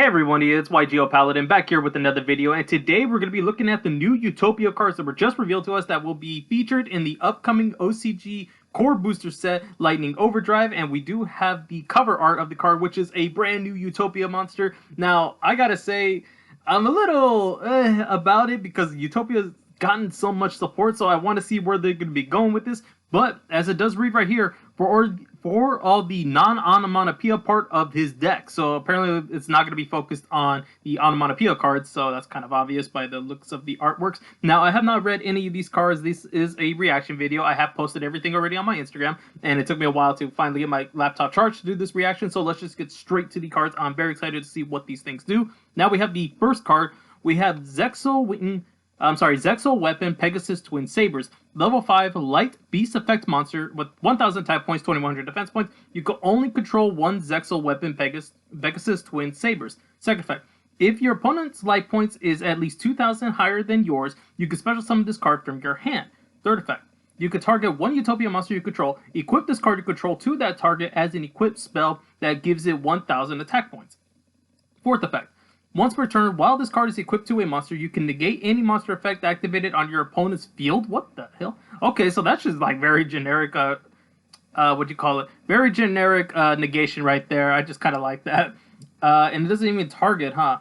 Hey everyone, it's YGO Paladin back here with another video, and today we're going to be looking at the new Utopia cards that were just revealed to us that will be featured in the upcoming OCG core booster set, Lightning Overdrive, and we do have the cover art of the card, which is a brand new Utopia monster. Now, I gotta say, I'm a little about it because Utopia's gotten so much support, so I want to see where they're going to be going with this. But as it does read right here, for all the non-onomatopoeia part of his deck. So apparently it's not going to be focused on the onomatopoeia cards, so that's kind of obvious by the looks of the artworks. Now, I have not read any of these cards. This is a reaction video. I have posted everything already on my Instagram, and it took me a while to finally get my laptop charged to do this reaction, so let's just get straight to the cards. I'm very excited to see what these things do. Now we have the first card. We have Zexal Weapon Pegasus Twin Sabers. Level 5 light beast effect monster with 1000 attack points, 2100 defense points. You can only control one Zexal Weapon Pegasus Twin Sabers. Second effect. If your opponent's life points is at least 2000 higher than yours, you can special summon this card from your hand. Third effect. You can target one Utopia monster you control, equip this card you control to that target as an equipped spell that gives it 1000 attack points. Fourth effect. Once per turn, while this card is equipped to a monster, you can negate any monster effect activated on your opponent's field. What the hell? Okay, so that's just like very generic, what do you call it? Very generic negation right there. I just kind of like that. And it doesn't even target, huh?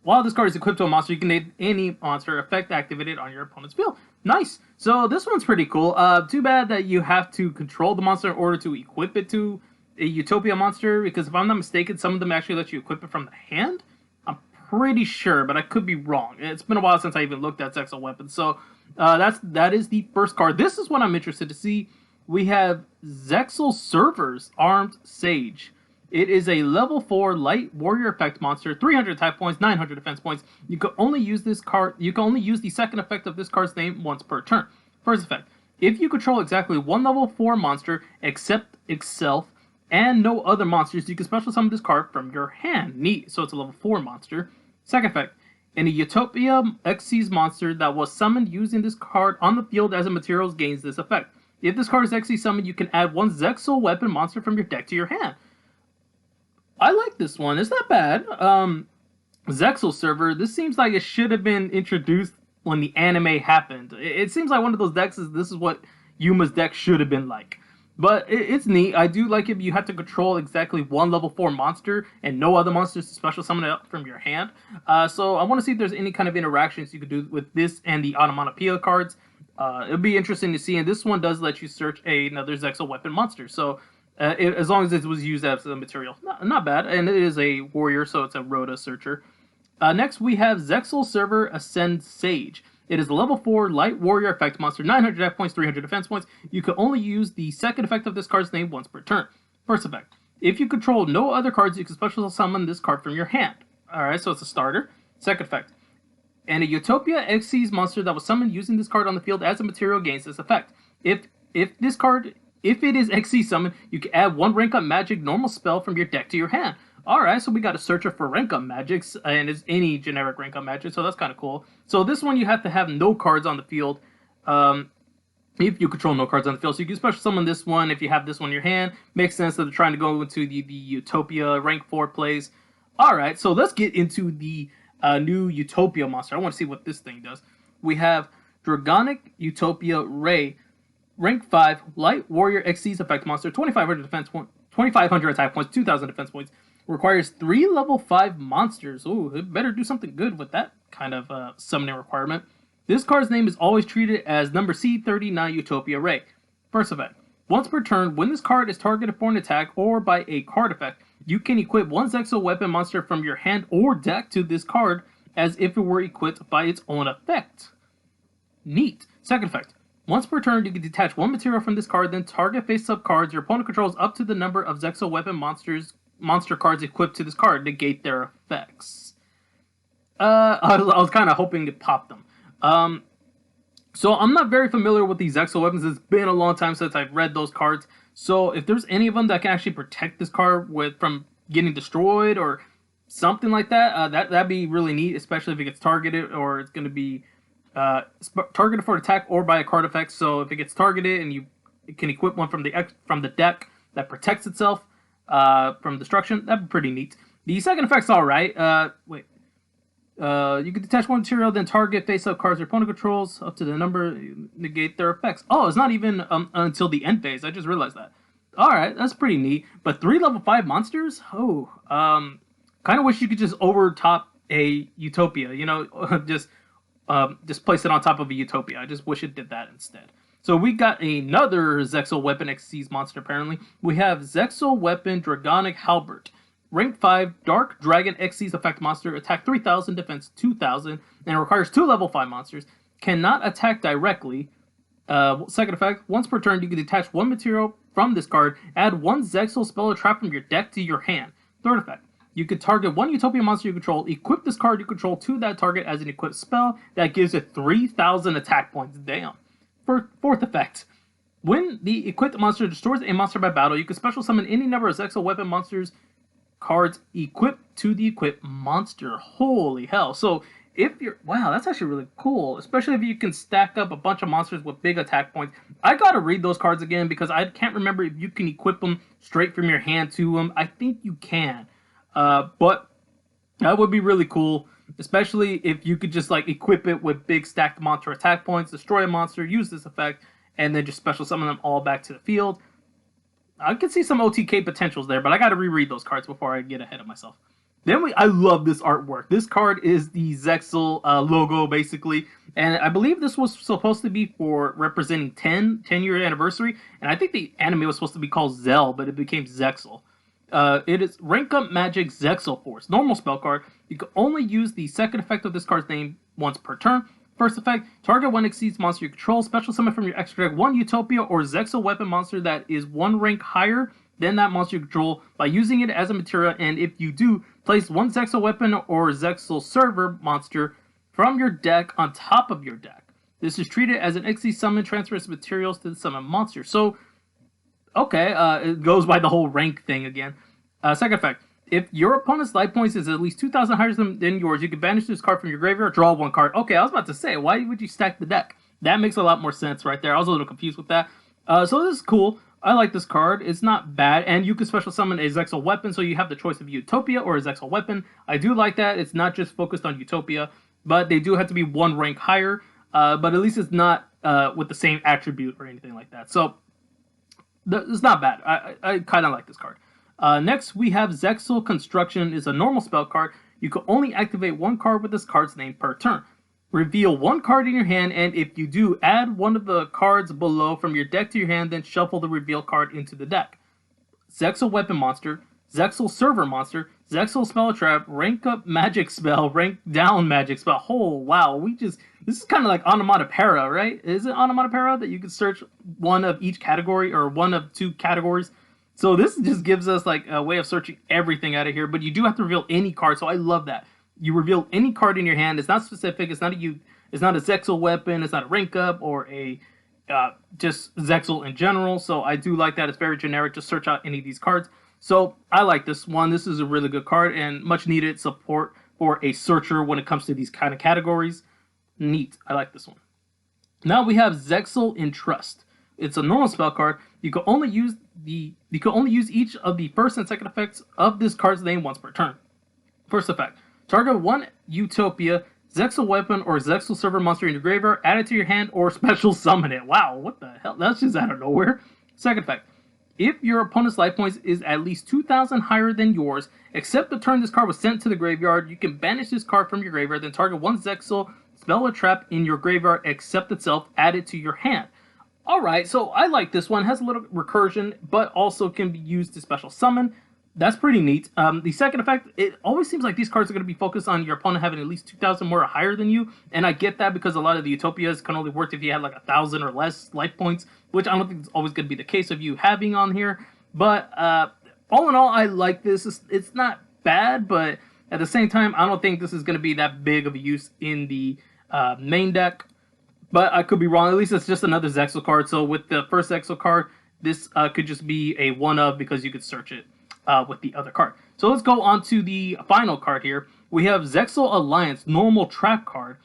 While this card is equipped to a monster, you can negate any monster effect activated on your opponent's field. Nice. So this one's pretty cool. Too bad that you have to control the monster in order to equip it to a Utopia monster, because if I'm not mistaken, some of them actually let you equip it from the hand. Pretty sure, but I could be wrong. It's been a while since I even looked at Zexal weapons. So that is the first card. This is what I'm interested to see. We have Zexal Server's Armed Sage. It is a level 4 light warrior effect monster, 300 attack points, 900 defense points. You can only use this card. You can only use the second effect of this card's name once per turn. First effect: if you control exactly one level 4 monster except itself and no other monsters, you can special summon this card from your hand. Neat. So it's a level 4 monster. Second effect, in a Utopia Xyz monster that was summoned using this card on the field as a materials gains this effect. If this card is Xyz summoned, you can add one Zexal weapon monster from your deck to your hand. I like this one. It's not bad. Zexal Server, this seems like it should have been introduced when the anime happened. It seems like one of those decks this is what Yuma's deck should have been like. But it's neat. I do like it. You have to control exactly one level 4 monster and no other monsters to special summon it up from your hand. So I want to see if there's any kind of interactions you could do with this and the onomatopoeia cards. It'll be interesting to see. And this one does let you search another Zexal weapon monster. So as long as it was used as a material. Not bad. And it is a warrior, so it's a Rhoda searcher. Next, we have Zexal Server Ascend Sage. It is a level 4 light warrior effect monster, 900 attack points, 300 defense points. You can only use the second effect of this card's name once per turn. First effect: if you control no other cards, you can special summon this card from your hand. Alright, so it's a starter. Second effect: and a Utopia Xyz monster that was summoned using this card on the field as a material gains this effect. If it is Xyz summoned, you can add one rank up magic normal spell from your deck to your hand. Alright, so we got a searcher for rank up magics, and it's any generic rank up magic, so that's kind of cool. So this one you have to have no cards on the field, if you control no cards on the field. So you can special summon this one if you have this one in your hand. Makes sense that they're trying to go into the Utopia rank 4 plays. Alright, so let's get into the new Utopia monster. I want to see what this thing does. We have Dragonic Utopia Ray, rank 5, light warrior Xyz effect monster, 2500 defense points, 2500 attack points, 2000 defense points. Requires 3 level 5 monsters. Ooh, it better do something good with that kind of summoning requirement. This card's name is always treated as number C39 Utopia Ray. First effect: once per turn, when this card is targeted for an attack or by a card effect, you can equip one Zexal weapon monster from your hand or deck to this card as if it were equipped by its own effect. Neat. Second effect: once per turn, you can detach one material from this card, then target face-up cards your opponent controls up to the number of Zexal weapon monster cards equipped to this card, negate their effects. I was kind of hoping to pop them. So I'm not very familiar with these Zexal weapons. It's been a long time since I've read those cards. So if there's any of them that can actually protect this card from getting destroyed or something like that, that'd be really neat, especially if it gets targeted or it's going to be targeted for attack or by a card effect. So if it gets targeted and you can equip one from the deck that protects itself from destruction, that'd be pretty neat. The second effect's alright. Wait. You can detach one material, then target face-up cards your opponent controls up to the number, negate their effects. Oh, it's not even until the end phase. I just realized that. Alright, that's pretty neat. But 3 level 5 monsters? Oh, kind of wish you could just overtop a Utopia, you know, just place it on top of a Utopia. I just wish it did that instead. So we got another Zexal Weapon XC's monster, apparently. We have Zexal Weapon Dragonic Halbert. Rank 5, Dark Dragon XC's effect monster, attack 3000, defense 2000, and it requires 2 level 5 monsters. Cannot attack directly. Second effect, once per turn you can detach 1 material from this card, add 1 Zexal spell or trap from your deck to your hand. Third effect, you can target 1 Utopia monster you control, equip this card you control to that target as an equipped spell that gives it 3000 attack points. Damn. Fourth effect, when the equipped monster destroys a monster by battle, you can special summon any number of Zexal Weapon monsters cards equipped to the equipped monster. Holy hell. So if you're, wow, that's actually really cool, especially if you can stack up a bunch of monsters with big attack points. I gotta read those cards again because I can't remember if you can equip them straight from your hand to them. I think you can, but that would be really cool, especially if you could just like equip it with big stacked monster attack points, destroy a monster, use this effect, and then just special summon them all back to the field. I can see some OTK potentials there, but I gotta reread those cards before I get ahead of myself. Then I love this artwork. This card is the Zexal logo, basically. And I believe this was supposed to be for representing 10-year anniversary. And I think the anime was supposed to be called Zell, but it became Zexal. It is Rank Up Magic Zexal Force. Normal spell card. You can only use the second effect of this card's name once per turn. First effect, target 1 exceeds monster you control. Special summon from your extra deck 1 Utopia or Zexal Weapon monster that is 1 rank higher than that monster you control by using it as a material, and if you do, place 1 Zexal Weapon or Zexal Server monster from your deck on top of your deck. This is treated as an XC summon, transfers materials to the summon monster. So, okay, it goes by the whole rank thing again. Second effect, if your opponent's life points is at least 2,000 higher than yours, you can banish this card from your graveyard, draw 1 card. Okay, I was about to say, why would you stack the deck? That makes a lot more sense right there. I was a little confused with that. So this is cool. I like this card. It's not bad, and you can special summon a Zexal Weapon, so you have the choice of Utopia or a Zexal Weapon. I do like that. It's not just focused on Utopia, but they do have to be 1 rank higher, but at least it's not with the same attribute or anything like that. So, it's not bad. I kind of like this card. Next, we have Zexal Construction. Is a normal spell card. You can only activate 1 card with this card's name per turn. Reveal 1 card in your hand, and if you do, add 1 of the cards below from your deck to your hand, then shuffle the reveal card into the deck. Zexal Weapon Monster, Zexal Server Monster, Zexal Spell Trap, Rank Up Magic Spell, Rank Down Magic Spell. Oh, wow, this is kind of like Onomatopoeia, right? Is it Onomatopoeia that you can search 1 of each category, or 1 of 2 categories? So this just gives us like a way of searching everything out of here, but you do have to reveal any card, so I love that. You reveal any card in your hand. It's not specific. It's not a Zexal Weapon. It's not a rank up or a just Zexal in general. So I do like that. It's very generic. Just search out any of these cards. So I like this one. This is a really good card and much needed support for a searcher when it comes to these kind of categories. Neat. I like this one. Now we have Zexal Entrust. It's a normal spell card. You can only use each of the first and second effects of this card's name once per turn. First effect. Target 1 Utopia, Zexal Weapon, or Zexal Server monster in your graveyard, add it to your hand, or special summon it. Wow, what the hell? That's just out of nowhere. Second effect. If your opponent's life points is at least 2,000 higher than yours, except the turn this card was sent to the graveyard, you can banish this card from your graveyard, then target 1 Zexal spell or trap in your graveyard, except itself, add it to your hand. Alright, so I like this one. It has a little recursion, but also can be used to special summon. That's pretty neat. The second effect, it always seems like these cards are going to be focused on your opponent having at least 2,000 more or higher than you, and I get that because a lot of the Utopias can only work if you had like 1,000 or less life points, which I don't think is always going to be the case of you having on here, but all in all, I like this. It's not bad, but at the same time, I don't think this is going to be that big of a use in the main deck, but I could be wrong. At least it's just another Zexal card, so with the first Zexal card, this could just be a one-of because you could search it with the other card. So let's go on to the final card here. We have Zexal Alliance, normal trap card.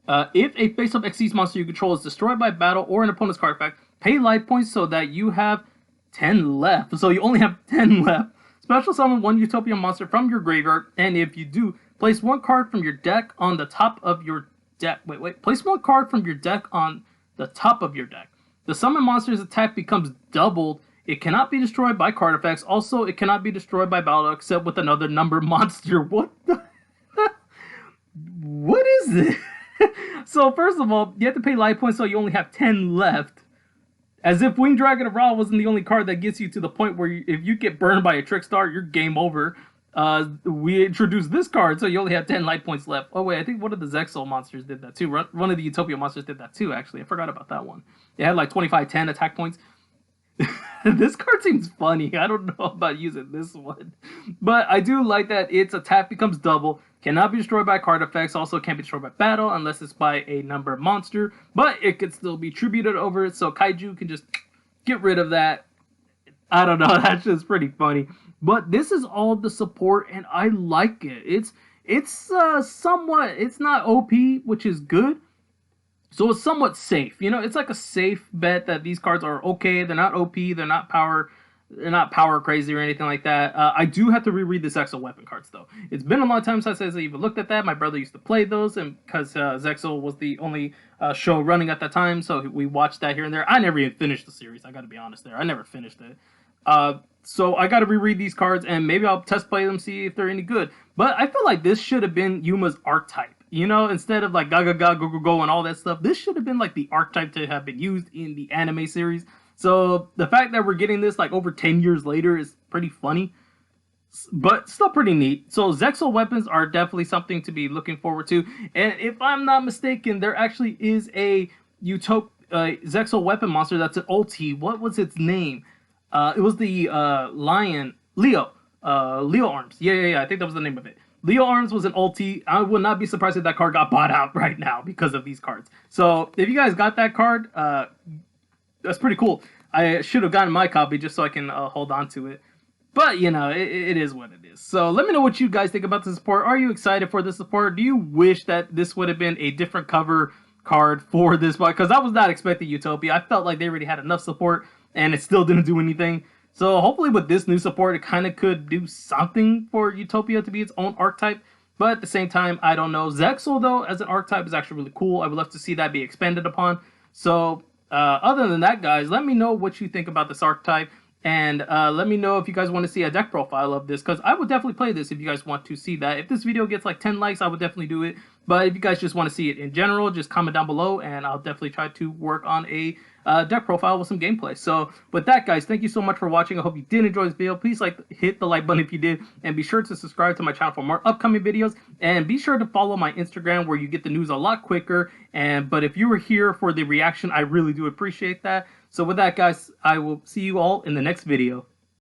If a face-up XC's monster you control is destroyed by battle or an opponent's card effect, pay life points so that you have 10 left. So you only have 10 left. Special summon one Utopia monster from your graveyard, and if you do, place one card from your deck on the top of your deck. Place one card from your deck on the top of your deck. The summon monster's attack becomes doubled. It cannot be destroyed by card effects. Also, it cannot be destroyed by battle except with another number monster. What the? What is this? So first of all, you have to pay life points, so you only have 10 left. As if Winged Dragon of Ra wasn't the only card that gets you to the point where if you get burned by a Trick Star, you're game over. We introduced this card, so you only have 10 life points left. Oh wait, I think one of the Zexal monsters did that too. One of the Utopia monsters did that too, actually. I forgot about that one. It had like 25-10 attack points. This card seems funny. I don't know about using this one. But I do like that its attack becomes double. Cannot be destroyed by card effects. Also can't be destroyed by battle unless it's by a number monster. But it could still be tributed over it. So Kaiju can just get rid of that. I don't know. That's just pretty funny. But this is all the support and I like it. It's somewhat, it's not OP, which is good. So it's somewhat safe, you know. It's like a safe bet that these cards are okay. They're not OP. They're not power crazy or anything like that. I do have to reread the Zexal weapon cards though. It's been a long time since I even looked at that. My brother used to play those, and because Zexal was the only show running at that time, so we watched that here and there. I never even finished the series. I got to be honest there. I never finished it. So I got to reread these cards, and maybe I'll test play them, see if they're any good. But I feel like this should have been Yuma's archetype. You know, instead of like Gaga Gaga Go Go Go and all that stuff, this should have been like the archetype to have been used in the anime series. So the fact that we're getting this like over 10 years later is pretty funny, but still pretty neat. So Zexal weapons are definitely something to be looking forward to. And if I'm not mistaken, there actually is a Zexal weapon monster that's an ulti. What was its name? It was the lion, Leo Arms. Yeah. I think that was the name of it. Leo Arms was an ulti. I would not be surprised if that card got bought out right now because of these cards. So if you guys got that card, that's pretty cool. I should have gotten my copy just so I can hold on to it. But, you know, it is what it is. So let me know what you guys think about the support. Are you excited for the support? Do you wish that this would have been a different cover card for this one? Because I was not expecting Utopia. I felt like they already had enough support and it still didn't do anything. So hopefully with this new support, it kind of could do something for Utopia to be its own archetype. But at the same time, I don't know. Zexal, though, as an archetype is actually really cool. I would love to see that be expanded upon. So other than that, guys, let me know what you think about this archetype. And let me know if you guys want to see a deck profile of this, because I would definitely play this if you guys want to see that. If this video gets like 10 likes, I would definitely do it. But if you guys just want to see it in general, just comment down below, and I'll definitely try to work on a deck profile with some gameplay. So with that, guys, thank you so much for watching. I hope you did enjoy this video. Please hit the like button if you did, and be sure to subscribe to my channel for more upcoming videos. And be sure to follow my Instagram, where you get the news a lot quicker. But if you were here for the reaction, I really do appreciate that. So with that, guys, I will see you all in the next video.